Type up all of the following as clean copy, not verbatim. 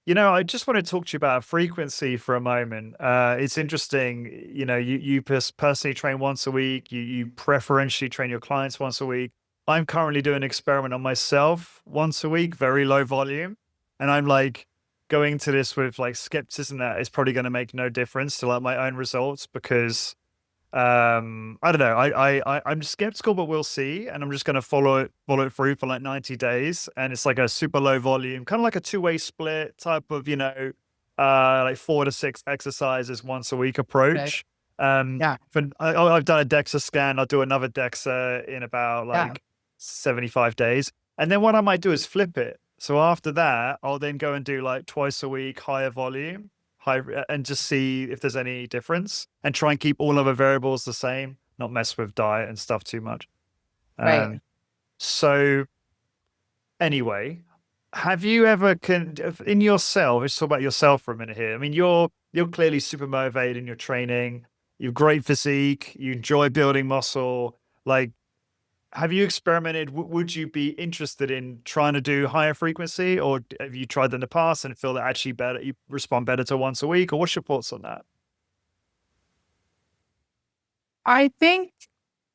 I just want to talk to you about frequency for a moment. It's interesting, you personally train once a week, you preferentially train your clients once a week. I'm currently doing an experiment on myself once a week, very low volume. And I'm like going to this with like skepticism that it's probably going to make no difference to like my own results because I don't know. I'm skeptical, but we'll see. And I'm just going to follow it through for like 90 days. And it's like a super low volume, kind of like a two-way split type of, like 4 to 6 exercises once a week Okay. approach. Yeah. I've done a DEXA scan. I'll do another DEXA in about Yeah. like 75 days. And then what I might do is flip it. So after that, I'll then go and do like twice a week, higher volume high and just see if there's any difference and try and keep all other variables the same, not mess with diet and stuff too much. Right. Um, so anyway, have you ever in yourself, let's talk about yourself for a minute here. I mean, you're clearly super motivated in your training, you've great physique, you enjoy building muscle. Like, have you experimented? Would you be interested in trying to do higher frequency, or have you tried that in the past and feel that actually better you respond better to once a week? Or what's your thoughts on that? I think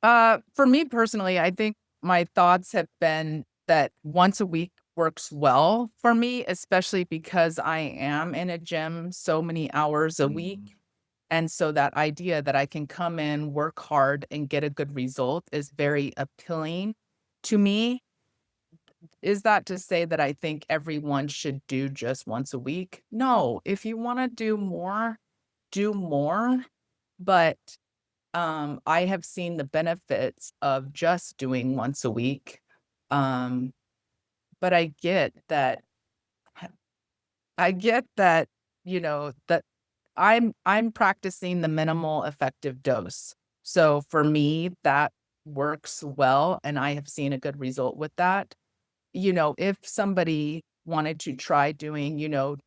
for me personally, I think my thoughts have been that once a week works well for me, especially because I am in a gym so many hours a Mm. week. And so that idea that I can come in, work hard, and get a good result is very appealing to me. Is that to say that I think everyone should do just once a week? No, if you want to do more. But I have seen the benefits of just doing once a week. Um, but I get that, that I'm practicing the minimal effective dose. So for me, that works well, and I have seen a good result with that. If somebody wanted to try doing,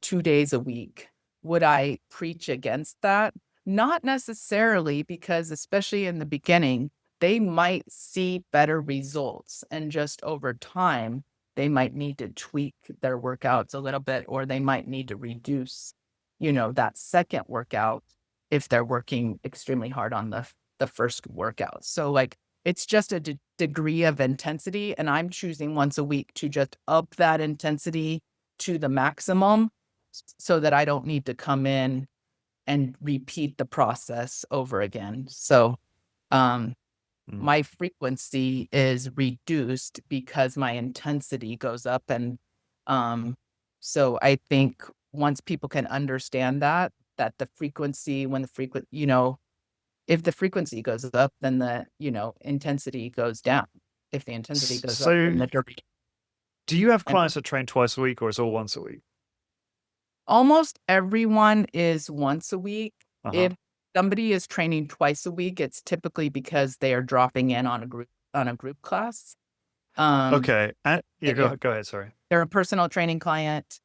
2 days a week, would I preach against that? Not necessarily, because especially in the beginning, they might see better results, and just over time, they might need to tweak their workouts a little bit, or they might need to reduce, that second workout if they're working extremely hard on the first workout. So like it's just a degree of intensity, and I'm choosing once a week to just up that intensity to the maximum so that I don't need to come in and repeat the process over again. So, um, Mm. my frequency is reduced because my intensity goes up, and, um, so I think once people can understand that the frequency when the frequent if the frequency goes up, then the, intensity goes down. If the intensity goes up, then So, the duration. do you have And clients that train twice a week, or is it all once a week? almost everyone is once a week. Uh huh. If somebody is training twice a week, it's typically because they are dropping in on a group class. Um, Okay. Yeah, they're go ahead. Sorry. they're a personal training client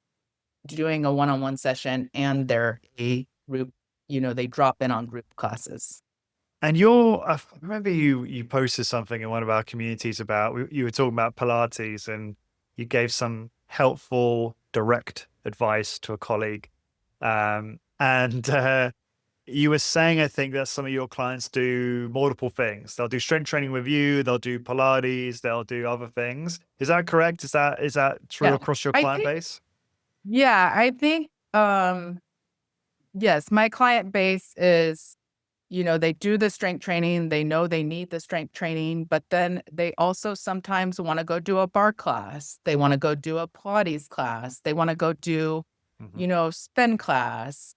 doing a one-on-one session, and they're a group, they drop in on group classes. And I remember you posted something in one of our communities about you were talking about Pilates, and you gave some helpful, direct advice to a colleague. And you were saying, I think, that some of your clients do multiple things. They'll do strength training with you, they'll do Pilates, they'll do other things. Is that correct? Is that true Yeah. across your I client think base? yeah, I think, yes, my client base is, they do the strength training, they know they need the strength training, but then they also sometimes wanna go do a bar class, they wanna go do a Pilates class, they wanna go do, Hmm. spin class,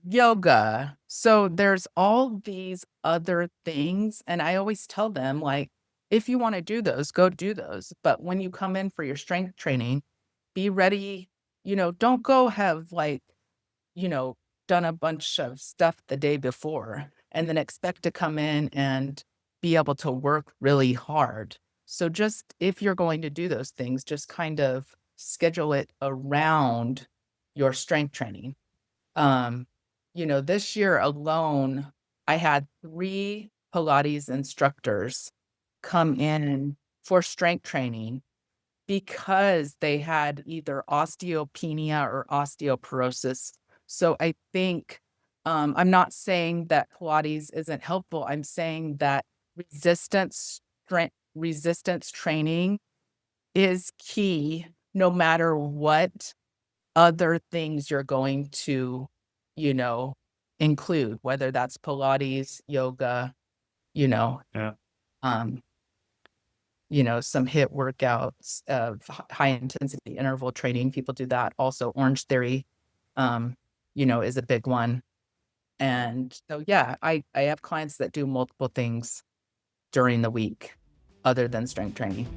yoga. So there's all these other things, and I always tell them, like, "If you wanna do those, go do those, but when you come in for your strength training, be ready." Don't go have, like, you know, done a bunch of stuff the day before and then expect to come in and be able to work really hard. So just if you're going to do those things, just kind of schedule it around your strength training. Um, this year alone, I had 3 Pilates instructors come in for strength training, because they had either osteopenia or osteoporosis. So I think, I'm not saying that Pilates isn't helpful. I'm saying that resistance training is key no matter what other things you're going to, you know, include, whether that's Pilates, yoga, you know, Yeah. um, some HIIT workouts of high intensity interval training. People do that. Also, Orange Theory, um, is a big one. And so, yeah, I have clients that do multiple things during the week other than strength training.